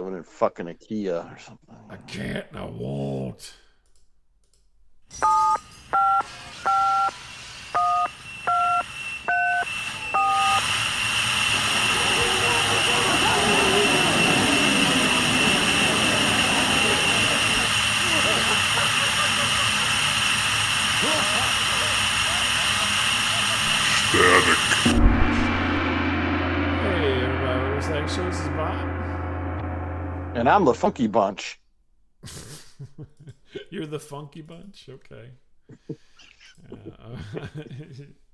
living in fucking IKEA or something. I can't and I won't. Hey, everybody. What was that show? This is Bob. And I'm the Funky Bunch. You're the Funky Bunch? Okay.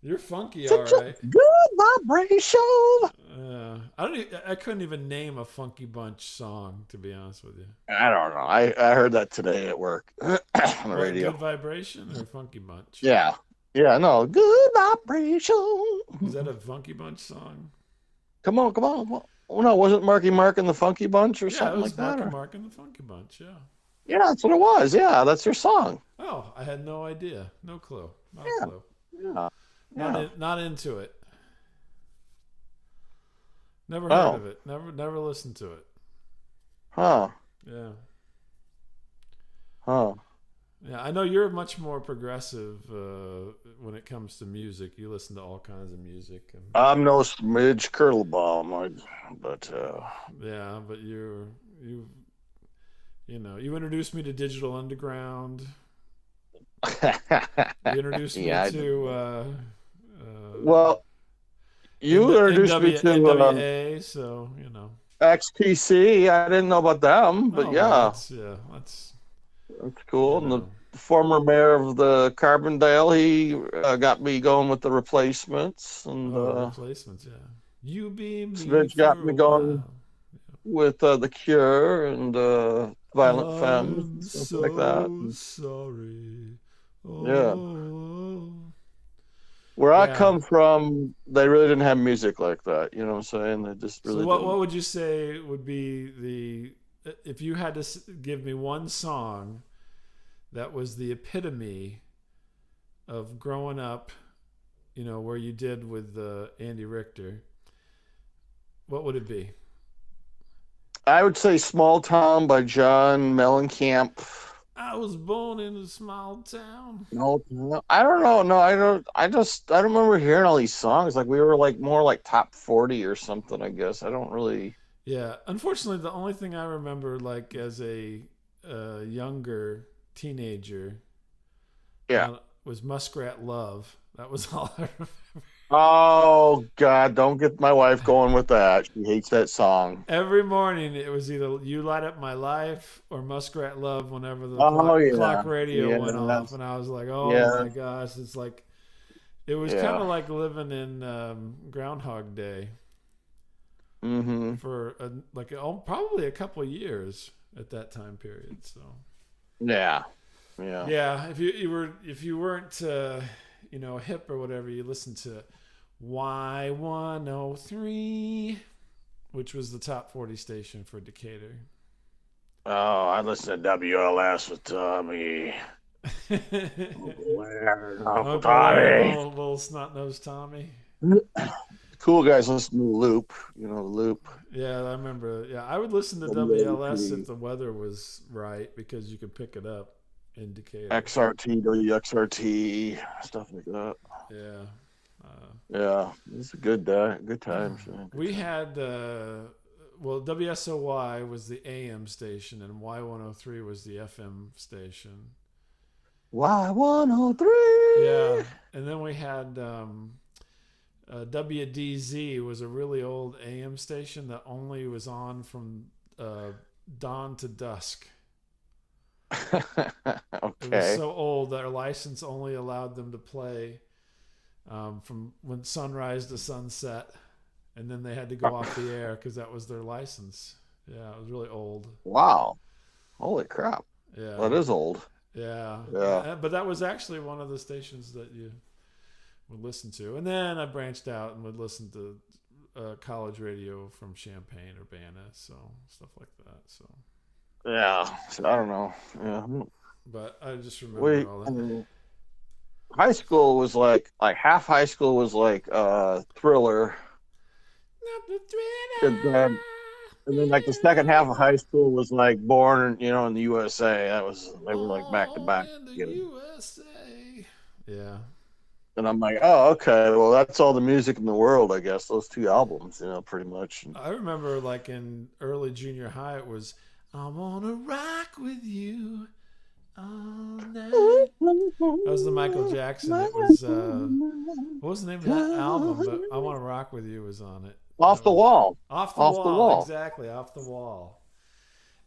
You're funky, all right. Good vibration. I couldn't even name a Funky Bunch song, to be honest with you. I don't know. I heard that today at work on the What, radio. Good Vibration or Funky Bunch? Yeah. Yeah, no. Good vibration. Is that a Funky Bunch song? Come on. Oh, no, wasn't Marky Mark and the Funky Bunch or Yeah, it something was like that? Marky Or... Mark and the Funky Bunch, yeah. Yeah, that's what it was. Yeah, that's your song. Oh, I had no idea. No clue. Not a Yeah. clue. Yeah. Yeah. Not into it. Never Oh. heard of it. Never listened to it. Huh. Yeah. Huh. Yeah, I know you're much more progressive when it comes to music. You listen to all kinds of music. And, I'm no smidge Kurtlebaum, but yeah, but you introduced me to Digital Underground. You introduced me Yeah, I to well, you introduced me to NWA, so XTC. I didn't know about them, but that's that's cool. And the former mayor of the Carbondale, he got me going with the Replacements, and Replacements, yeah. You be me. Smidge got me going with the Cure and Violent Femmes, and stuff like that. Sorry. Yeah. Where I come from, they really didn't have music like that. You know what I'm saying? They just really. So what would you say would be if you had to give me one song that was the epitome of growing up, where you did with Andy Richter? What would it be? I would say "Small Town" by John Mellencamp. I was born in a small town. No, I don't know. No, I don't. I don't remember hearing all these songs. Like we were more like top 40 or something. I guess I don't really. Yeah, unfortunately, the only thing I remember, like as a younger teenager, was Muskrat Love. That was all I remember. Oh God! Don't get my wife going with that. She hates that song. Every morning it was either "You Light Up My Life" or "Muskrat Love" whenever the clock radio went off, and I was like, "Oh my gosh!" It's like it was kind of like living in Groundhog Day. Mm-hmm. For probably a couple of years at that time period. So yeah. If you weren't hip or whatever, you listened to Y103, which was the top 40 station for Decatur. Oh, I listened to WLS with Tommy. Little snot-nosed Tommy. Cool guys listen to Loop. Loop. Yeah, I remember. Yeah, I would listen to WLS if the weather was right because you could pick it up in Decatur. XRT, WXRT, stuff like that. Yeah. Yeah, it's a good times. We had WSOY was the AM station and Y103 was the FM station. Y103. Yeah, and then we had WDZ was a really old AM station that only was on from dawn to dusk. Okay. It was so old that our license only allowed them to play from when sunrise to sunset, and then they had to go off the air because that was their license. Yeah, it was really old. Wow. Holy crap. Yeah. That is old. Yeah. Yeah. But that was actually one of the stations that you would listen to. And then I branched out and would listen to college radio from Champaign, Urbana, so stuff like that. So yeah, so I don't know. Yeah, but I just remember all that. High school was like half high school was like Thriller. Not the Thriller. And then like the second half of high school was like born, in the USA. That was they were like back to Born back. in the You know. USA. Yeah. And I'm like, oh, okay. Well, that's all the music in the world, I guess. Those two albums, pretty much. I remember like in early junior high, it was, I want to rock with you all night. That was the Michael Jackson. It was, what was the name of that album? But I Want to Rock with You was on it. Off That the was wall. Off the Off the Wall. wall. Exactly. Off the Wall.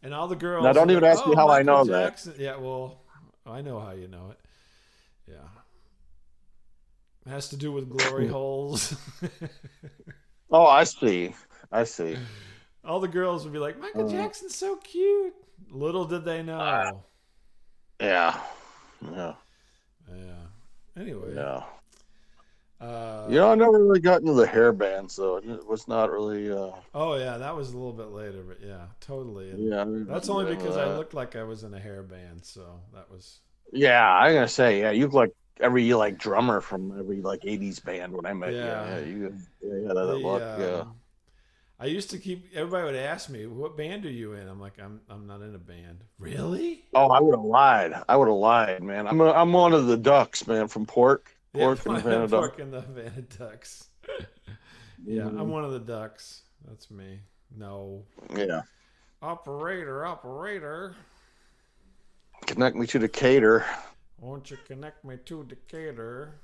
And all the Now, girls were don't even like, ask me oh, how I Michael know that. Jackson. Yeah, well, I know how you know it. Yeah. It has to do with glory holes. Oh, I see. I see. All the girls would be like, Michael Uh, Jackson's so cute. Little did they know. yeah. Yeah. Yeah. Anyway. Yeah. Uh, I never really got into the hair bands, though. It was not really. oh, yeah. That was a little bit later, but yeah, totally. And Yeah. that's only because I looked like I was in a hair band. So that was. Yeah, I'm gonna say, yeah, you look like every like drummer from every like '80s band when I met you. Yeah. Yeah, that look. Yeah. I used to keep. Everybody would ask me, "What band are you in?" I'm like, "I'm not in a band." Really? Oh, I would have lied. Man. I'm one of the Ducks, man, from Pork. Yeah, Pork and Vanada. Pork and the Ducks. Yeah, I'm one of the Ducks. That's me. No. Yeah. Operator. Connect me to Decatur. Won't you connect me to Decatur?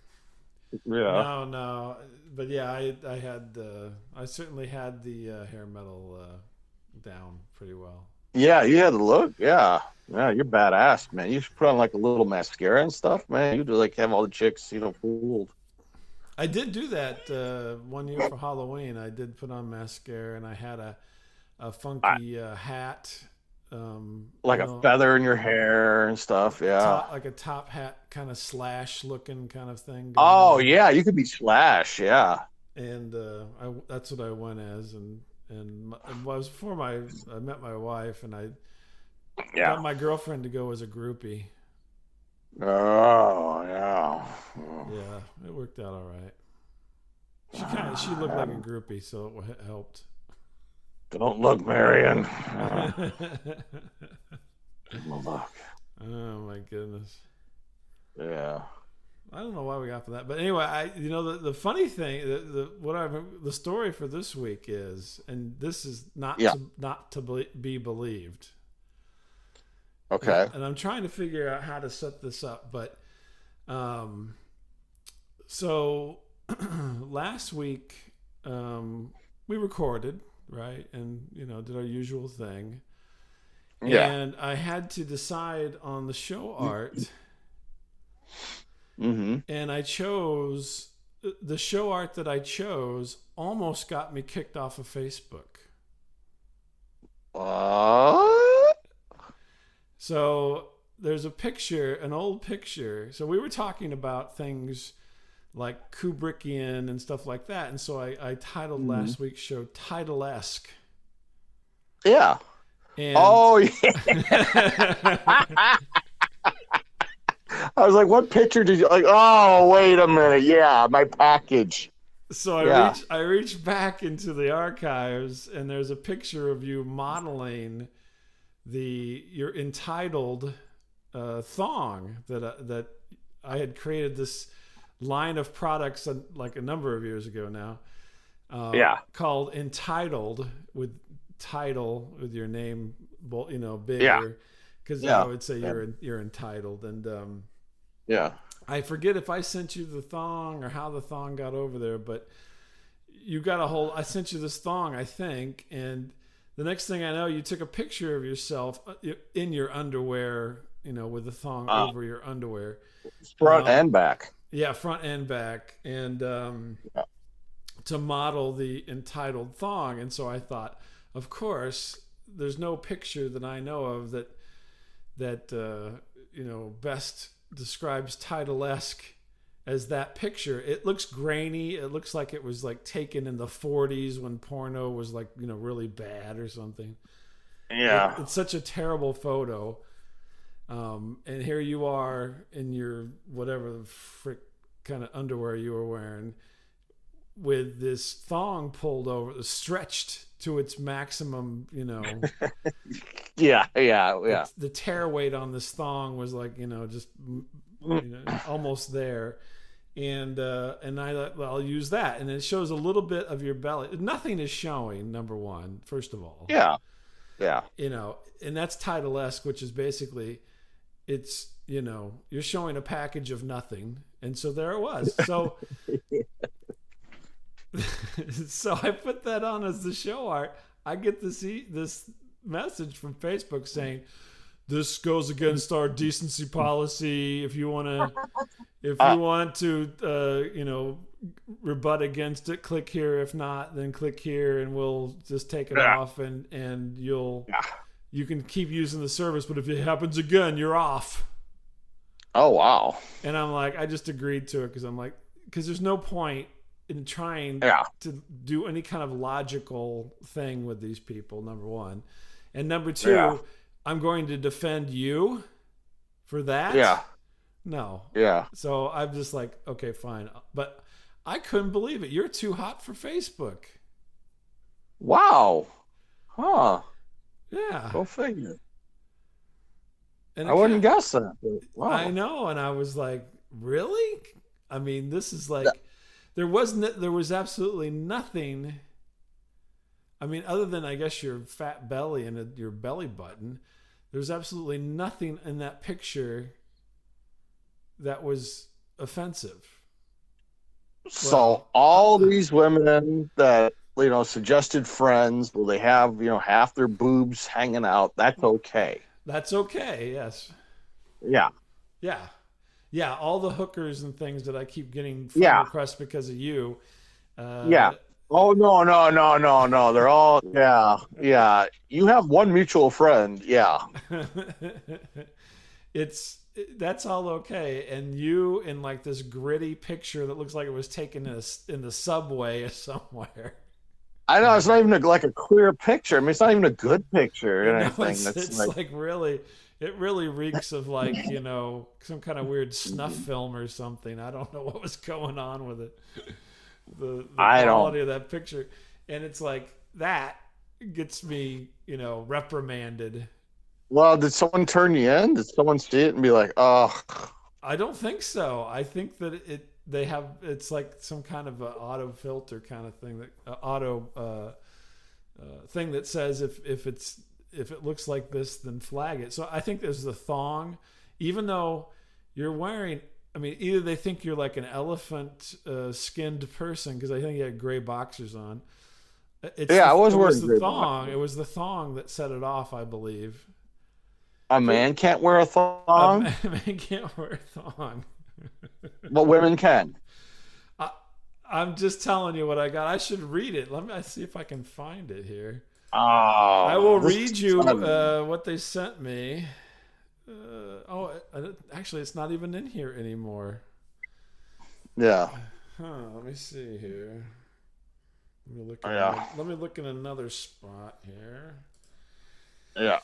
Yeah. No. But yeah, I had I certainly had the hair metal down pretty well. Yeah, you had the look. Yeah. Yeah, you're badass, man. You should put on like a little mascara and stuff, man. You'd like have all the chicks, fooled. I did do that one year for Halloween. I did put on mascara and I had a funky hat. Like a feather in your hair and stuff. Yeah. Like a top hat kind of slash looking kind of thing. Oh, yeah. You could be Slash. Yeah. And that's what I went as. And it was before I met my wife and I got my girlfriend to go as a groupie. Oh, yeah. Yeah, it worked out all right. She looked like a groupie, so it helped. Don't look, Marion. Look. Oh my goodness. Yeah. I don't know why we got for that, but anyway, the funny thing, the story for this week is, and this is not to be believed. Okay. And I'm trying to figure out how to set this up, but so last week we recorded, right, and did our usual thing. Yeah. And I had to decide on the show art. Mm-hmm. And I chose the show art that I chose almost got me kicked off of Facebook. What? So there's a picture, an old picture. So we were talking about things like Kubrickian and stuff like that. And so I titled last week's show Title-esque. Yeah. And oh, yeah. I was like, what picture did you like? Oh, wait a minute. Yeah, my package. So I reached back into the archives and there's a picture of you modeling your entitled thong that I had created this line of products like a number of years ago now. Called Entitled with title with your name, bigger, because I would say you're entitled. And I forget if I sent you the thong or how the thong got over there, but you got I sent you this thong, I think, and the next thing I know, you took a picture of yourself in your underwear, with the thong over your underwear, front and back. Yeah, front and back, and to model the entitled thong. And so I thought, of course, there's no picture that I know of that best describes Title-esque as that picture. It looks grainy. It looks like it was like taken in the 40s when porno was like, really bad or something. Yeah. It's such a terrible photo. And here you are in your whatever the frick kind of underwear you were wearing with this thong pulled over, stretched to its maximum, Yeah, yeah, yeah. the tear weight on this thong was like, just almost there. And I thought, well, I'll use that, and it shows a little bit of your belly. Nothing is showing. Number one, first of all, Yeah, yeah. And that's Title-esque, which is basically, it's you're showing a package of nothing, and so there it was. So, so I put that on as the show art. I get to see this message from Facebook saying, "This goes against our decency policy. If you want to, rebut against it, click here. If not, then click here, and we'll just take it off, and you can keep using the service. But if it happens again, you're off." Oh, wow. And I'm like, I just agreed to it because there's no point in trying to do any kind of logical thing with these people. Number one, and number two, I'm going to defend you for that. Yeah. No. Yeah. So I'm just like, okay, fine. But I couldn't believe it. You're too hot for Facebook. Wow. Huh. Yeah. Go figure. And I wouldn't guess that. But wow. I know. And I was like, really? I mean, this is like, there was absolutely nothing. I mean, other than, I guess, your fat belly and your belly button, there's absolutely nothing in that picture that was offensive. So all these women that, suggested friends, will they have, half their boobs hanging out? That's okay. That's okay. Yes. Yeah. Yeah. Yeah. All the hookers and things that I keep getting friend requests because of you. Yeah. Oh, no. They're all, yeah. You have one mutual friend. Yeah. That's all okay. And you in like this gritty picture that looks like it was taken in the subway somewhere. I know, it's not even like a clear picture. I mean, it's not even a good picture or anything. It's like really, it really reeks of like, some kind of weird snuff film or something. I don't know what was going on with it. The quality of that picture. And it's like, that gets me, reprimanded. Well, did someone turn you in? Did someone see it and be like, oh? I don't think so. I think that it's like some kind of auto filter kind of thing, that thing that says if it looks like this, then flag it. So I think there's the thong, even though you're wearing, I mean, either they think you're like an elephant skinned person, because I think you had gray boxers on. I was wearing the thong. It was the thong that set it off, I believe. A man can't wear a thong? A man can't wear a thong. But women can. I'm just telling you what I got. I should read it. Let me see if I can find it here. Oh, I will read you what they sent me. Actually, it's not even in here anymore. Yeah. Let me see here. Let me look in another spot here. Yeah.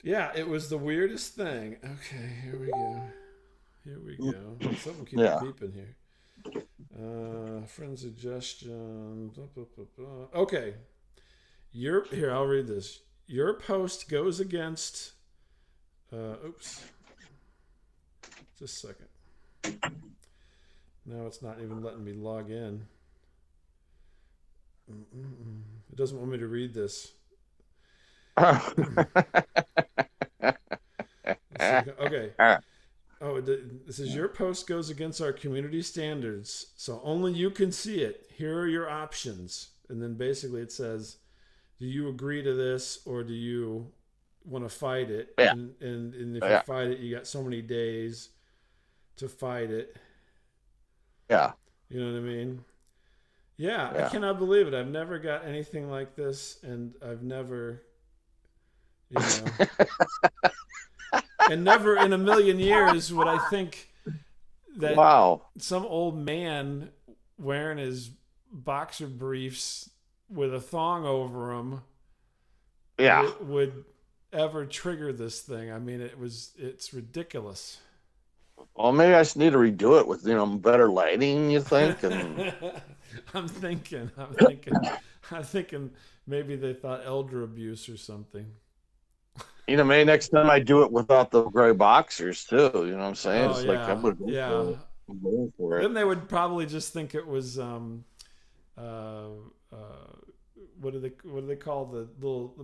Yeah, it was the weirdest thing. Okay, here we go. Something keeps beeping here. Friend suggestion. Okay. Here, I'll read this. Your post goes against... oops. Just a second. Now it's not even letting me log in. It doesn't want me to read this. Okay. This is your post goes against our community standards, so only you can see it. Here are your options. And then basically it says, do you agree to this, or do you want to fight it? Yeah. And if you fight it, you got so many days to fight it. Yeah. You know what I mean? Yeah. I cannot believe it. I've never got anything like this, and I've never... and never in a million years would I think that some old man wearing his boxer briefs with a thong over him would ever trigger this thing. I mean, it's ridiculous. Well, maybe I just need to redo it with, better lighting, you think? And... I'm thinking I'm thinking maybe they thought elder abuse or something. You know, maybe next time I do it without the gray boxers too. You know what I'm saying? Oh It's like yeah, I'm gonna go yeah. for it. I'm going for it. Then they would probably just think it was uh, uh, what do they call the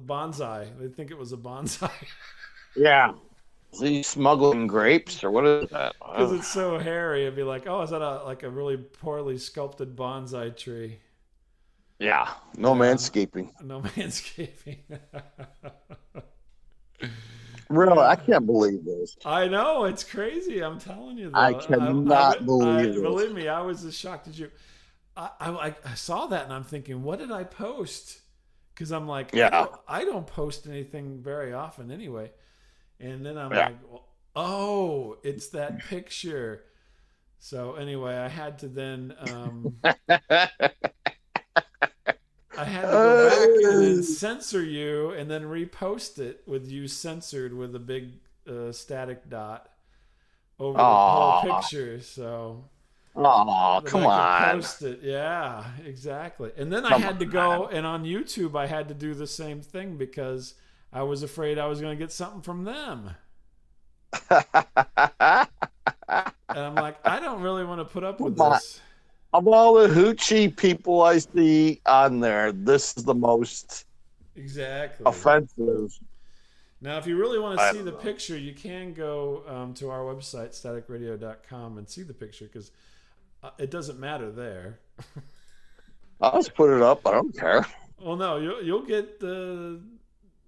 bonsai? They think it was a bonsai Yeah. Is he smuggling grapes or what is that? because it's so hairy. It'd be like, oh, is that a really poorly sculpted bonsai tree? Yeah. No Yeah. manscaping. No manscaping. Really, I can't believe this. I know it's crazy. I'm telling you, though. I cannot believe this. Believe me, I was as shocked as you. I saw that and I'm thinking, what did I post? Because I'm like, Yeah. I don't post anything very often anyway. And then I'm Yeah. like, oh, it's that picture. So anyway, I had to then I had to go back and then censor you and then repost it with you censored with a big static dot over the whole picture. So Oh, that come I could on. post it. Yeah, exactly. And then I Come had to on. go and on YouTube I had to do the same thing because I was afraid I was going to get something from them. And I'm like, I don't really want to put up with Come on. this. Of all the hoochie people I see on there, this is the most Exactly. offensive. Now, if you really want to I see don't the know. picture, you can go to our website, staticradio.com, and see the picture because it doesn't matter there. I'll just put it up. I don't care. Well, no, you'll get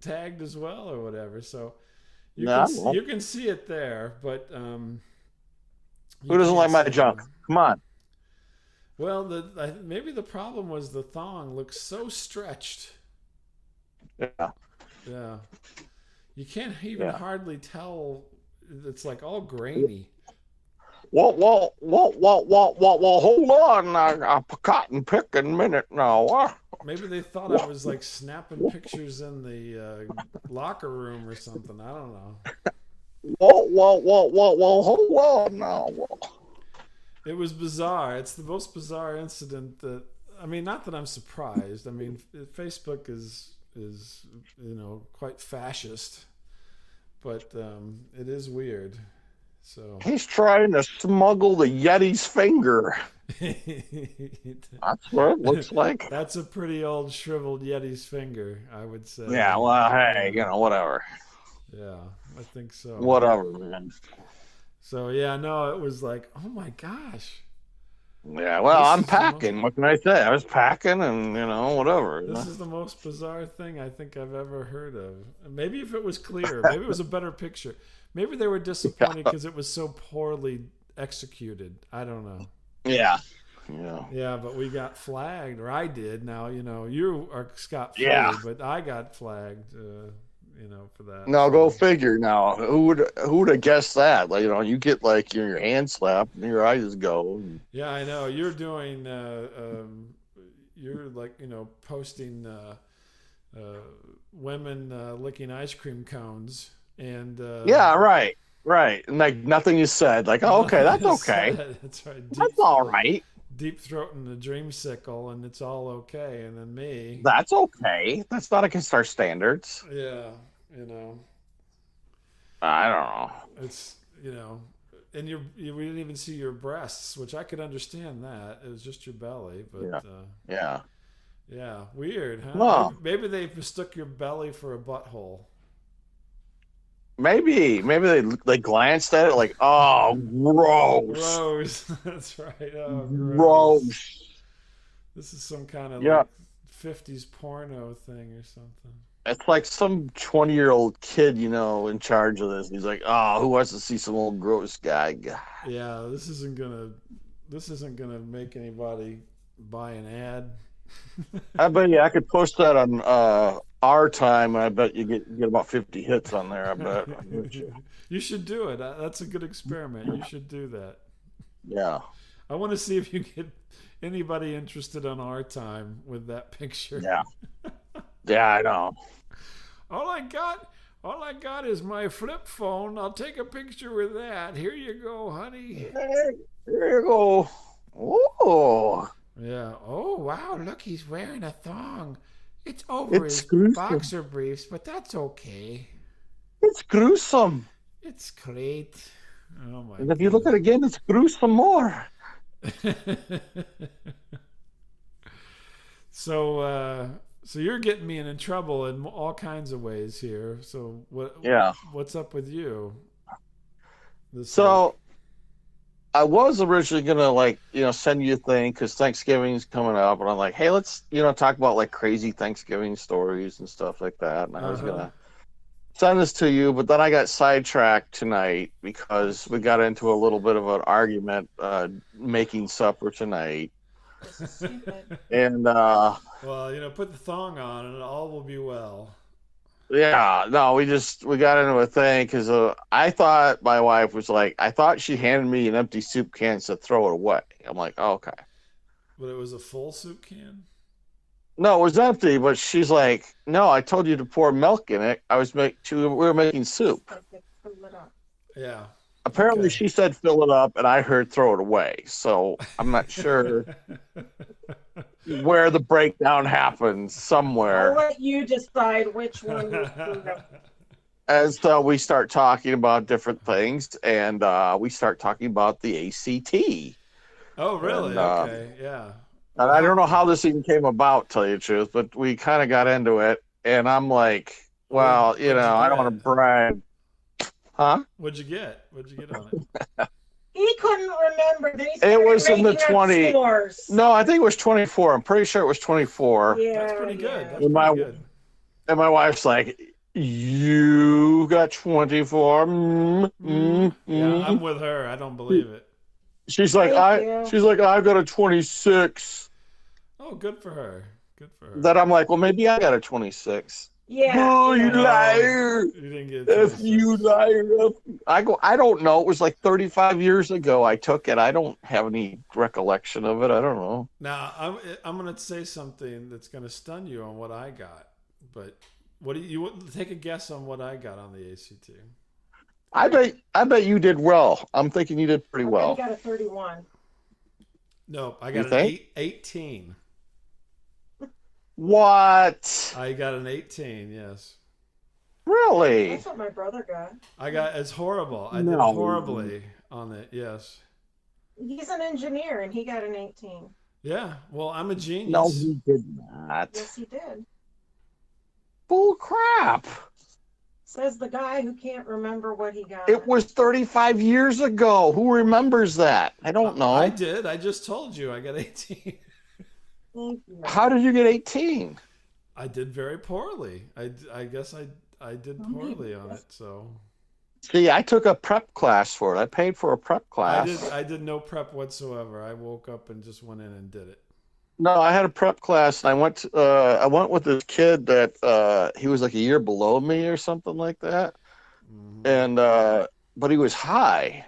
tagged as well or whatever. So No, I won't. you can see it there, but Who doesn't like my junk? Come on. Well, maybe the problem was the thong looks so stretched. Yeah. Yeah, you can't even Yeah. hardly tell. It's like all grainy. Well, hold on. I'm cotton picking minute now. Maybe they thought I was like snapping pictures in the locker room or something. I don't know. Hold on now. It was bizarre. It's the most bizarre incident that I mean, not that I'm surprised. I mean, Facebook is quite fascist, but it is weird. So He's trying to smuggle the Yeti's finger. That's what it looks like. That's a pretty old shriveled Yeti's finger, I would say. Yeah, well, hey, whatever. Yeah, I think so. Whatever, man. So yeah, no, it was like, oh my gosh. Yeah, well, This I'm is the packing. What can I say? I was packing and, whatever. This is the most bizarre thing I think I've ever heard of. Maybe if it was clear, maybe it was a better picture. Maybe they were disappointed because it was so poorly executed. I don't know. Yeah. Yeah. Yeah, but we got flagged, or I did. Now, you are scot-free, Yeah. but I got flagged, for that. Now So- go figure. Now who would have guessed that? Like you get like your hand slapped and your eyes go. Yeah, I know. You're doing, you're like, posting women licking ice cream cones. And Yeah, right, and like nothing is said. Like, oh, okay, that's okay, That's right. that's all right, Deep throating the dreamsicle, and it's all okay. And then me. that's okay. That's not against our standards. Yeah, I don't know. it's and we didn't even see your breasts, which I could understand that. It was just your belly, but Yeah. yeah, weird, huh? Well- Maybe they mistook your belly for a butthole. Maybe they glanced at it like, oh, gross. Gross. That's right. Oh, gross. Gross. This is some kind of Yeah. like 50s porno thing or something. It's like some 20-year-old kid, in charge of this. He's like, oh, who wants to see some old gross guy? Yeah, this isn't gonna make anybody buy an ad. I bet you I could post that on our time, and I bet you get about 50 hits on there. I bet. You should do it. That's a good experiment. You should do that. Yeah. I want to see if you get anybody interested on our time with that picture. Yeah. Yeah, I know. All I got is my flip phone. I'll take a picture with that. Here you go, honey. Hey, there you go. Oh. Yeah. Oh wow! Look, he's wearing a thong. It's over It's his gruesome. boxer briefs, but that's okay. It's gruesome. It's great. Oh my And if you look at goodness. it again, it's gruesome more. so, so you're getting me in trouble in all kinds of ways here. So Yeah. what's up with you this week? So I was originally gonna send you a thing because Thanksgiving's coming up, and I'm like, hey, let's talk about like crazy Thanksgiving stories and stuff like that. And I Uh was huh. gonna send this to you, but then I got sidetracked tonight because we got into a little bit of an argument making supper tonight. This is stupid. And Well, put the thong on, and all will be well. yeah, no, we got into a thing because I thought my wife was like, I thought she handed me an empty soup can to throw it away. I'm like, oh, okay. But it was a full soup can. No, it was empty, but she's like, no, I told you to pour milk in it. We were making soup. Like they fill it up. Yeah. Apparently, Okay. she said fill it up, and I heard throw it away. So I'm not sure where the breakdown happened. I'll Somewhere, let you decide which one you screwed up. and so we start talking about different things, and we start talking about the ACT. Oh, really? And, Okay. Yeah. And I don't know how this even came about, tell you the truth, but we kind of got into it, and I'm like, well, What'd you I don't want to get? brag, huh? What'd you get? What'd you get on it? He couldn't remember. Then he It started was in the making up 20. scores. No, I think it was 24. I'm pretty sure it was 24. Yeah, That's pretty good. yeah. That's And pretty good. my wife's like, you got 24. Yeah, I'm with her. I don't believe it. She's like, Thank you. I've got a 26. Oh, good for her. Good for her. That I'm like, well, maybe I got a 26. Yeah. Oh, you yeah. liar. You didn't get a If you 26. liar. I don't know. It was like 35 years ago I took it. I don't have any recollection of it. I don't know. Now I'm gonna say something that's gonna stun you on what I got, but what do you take a guess on what I got on the ACT? I bet you did well. I'm thinking you did pretty I bet well. he got a 31. No, I You got an think? 18. What? I got an 18. Yes, Really? That's what my brother got. I got. It's horrible. I did No. horribly on it. Yes. He's an engineer and he got an 18. Yeah. Well, I'm a No, genius. he did not. Yes, he did. Bull crap. Says the guy who can't remember what he got. It was 35 years ago. Who remembers that? I don't know. I did. I just told you I got 18. Thank you. How did you get 18? I did very poorly. I guess I did Well, maybe. poorly on it. So See, I took a prep class for it. I paid for a prep class. I did no prep whatsoever. I woke up and just went in and did it. No, I had a prep class, and I went with this kid that he was like a year below me or something like that, Mhm. and but he was high.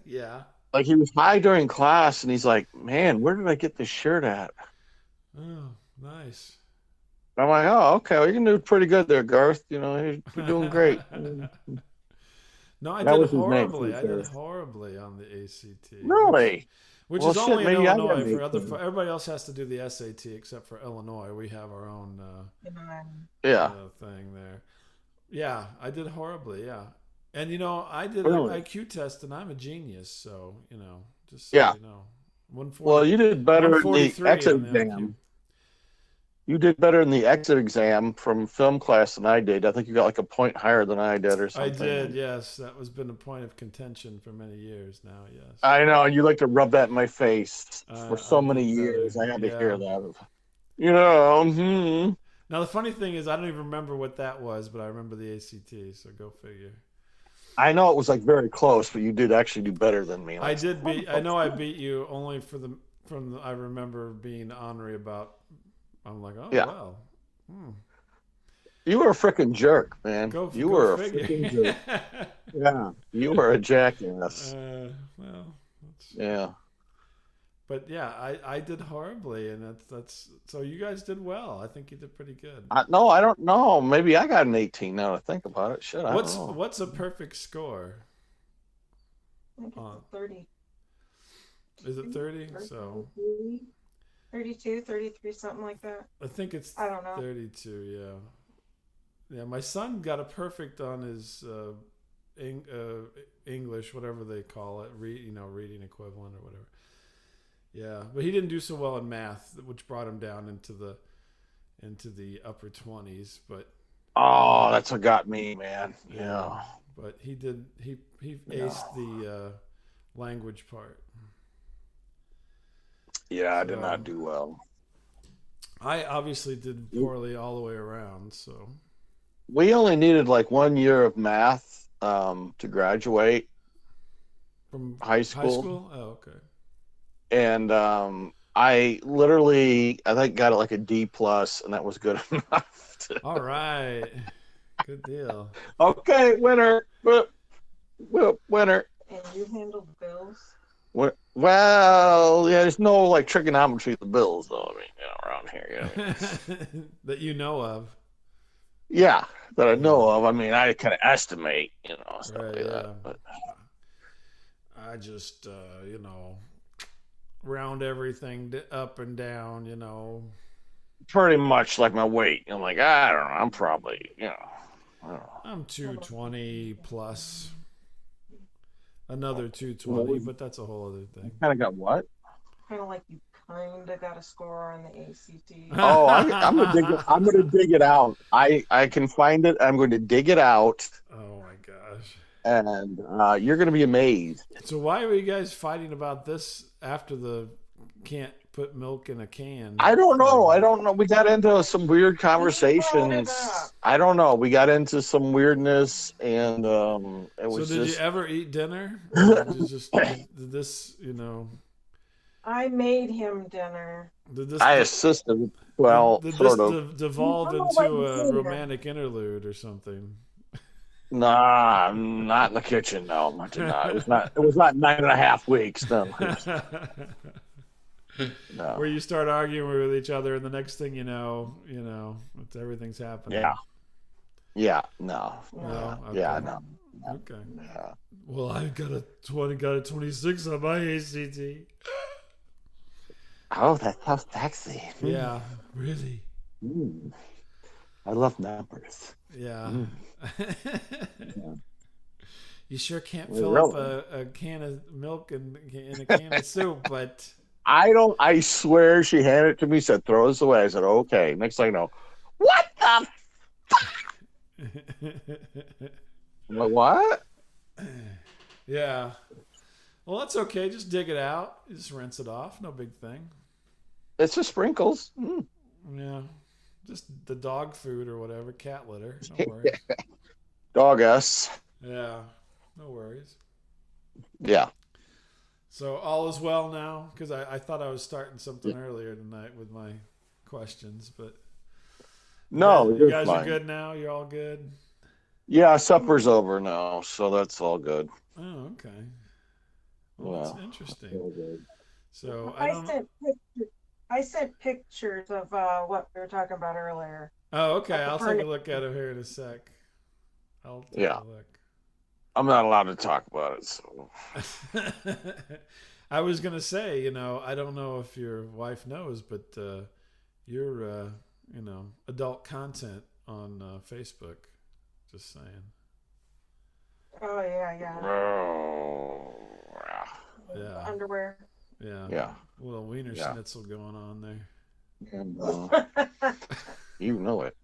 Yeah. Like he was high during class, and he's like, "Man, where did I get this shirt at?" Oh, nice. And I'm like, "Oh, okay, well, you can do pretty good there, Garth. You're doing great." No, I That did was his name, horribly. I did Garth. horribly on the ACT. Really? Which Well, is shit, only in maybe I got Illinois. an For 18. everybody else has to do the SAT except for Illinois. We have our own Yeah. thing there. Yeah, I did horribly. Yeah, and I did Really? an IQ test, and I'm a genius. So just so Yeah. you know, 140. Well, you did better in the 143 exit on the IQ. exam. You did better in the exit exam from film class than I did. I think you got like a point higher than I did or I something. did, yes. That has been a point of contention for many years now. Yes. I know, and you like to rub that in my face for so I many did better. years. I had to Yeah. hear that. Hmm. Now the funny thing is, I don't even remember what that was, but I remember the ACT. So go figure. I know it was like very close, but you did actually do better than me. I did beat. I know I beat you only I remember being ornery about. I'm like, oh Yeah. well. You were a freaking jerk, man. Go You were a figure. freaking jerk. Yeah, you were a jackass. Well, that's, Yeah. but yeah, I did horribly, and that's so you guys did well. I think you did pretty good. No, I don't know. Maybe I got an 18 now to think about it. Shit, I don't know. What's a perfect score? I think it's a 30. Is it 30? So 32, 33, something like that. I think it's I don't know. 32. Yeah. Yeah. My son got a perfect on his English, whatever they call it, reading equivalent or whatever. Yeah, but he didn't do so well in math, which brought him down into the upper 20s. But Oh, that's what got me, man. Yeah. But he did. He aced the language part. Yeah, I did not do well. I obviously did poorly all the way around. So We only needed like 1 year of math to graduate from high school. Oh, okay. And I think got like a D plus, and that was good enough. All right, good deal. Okay, winner, winner. And you handled bills? Well, yeah, there's no like trigonometry of the bills, though. I mean, around here, That you know of. Yeah, that I know of. I mean, I kind of estimate, stuff Right, like yeah. that. But I just, round everything up and down, pretty much like my weight. I'm like, I don't know. I'm probably, I don't know. I'm 220 plus another 220, but that's a whole other thing. Kind of got what? Kind of like you kind of got a score on the ACT. Oh, I'm gonna dig it out. I can find it. I'm going to dig it out, Oh my gosh. and you're gonna be amazed. So why were you guys fighting about this after the can't put milk in a can? I don't know. We got into some weird brought it conversations. up? I don't know. We got into some weirdness, and it So was did just. you ever eat dinner? Or did this, I made him dinner. did this I assisted. Well, did sort this of. devolve You know into what a you did. romantic interlude or something? Nah, I'm not in the kitchen. No, I did not. It was not. It was not 9.5 weeks. No. No. Where you start arguing with each other, and the next thing you know, everything's happening. Yeah. Yeah. No. No? Yeah. Okay. No. Okay. Yeah. Well, I got a 26 on my ACT. Oh, that sounds sexy. Yeah, really. Mm. I love numbers. Yeah. Mm. You sure can't Well, fill up really? a can of milk in a can of soup, but I don't. I swear, she handed it to me. Said, "Throw this away." I said, "Okay." Next thing I know, what the? I'm like, what? yeah. Well, that's okay. Just dig it out. You just rinse it off. No big thing. It's just sprinkles. Mm. Yeah. Just the dog food or whatever, cat litter. No worries. Dog S. Yeah. No worries. Yeah. So all is well now? Because I thought I was starting something earlier tonight with my questions, but No, you you're guys fine. are good now? You're all good? Yeah, supper's over now, so that's all good. Oh, okay. Well, that's interesting. All good. So I sent pictures of what we were talking about earlier. Oh, okay. At the I'll take party. a look at it here in a sec. I'll take Yeah. a look. I'm not allowed to talk about it, so. I was gonna say, I don't know if your wife knows, but you're, adult content on Facebook. Just saying. Oh yeah. Oh, Yeah. Underwear. Yeah. yeah. A little wiener Yeah. schnitzel going on there. And you know it.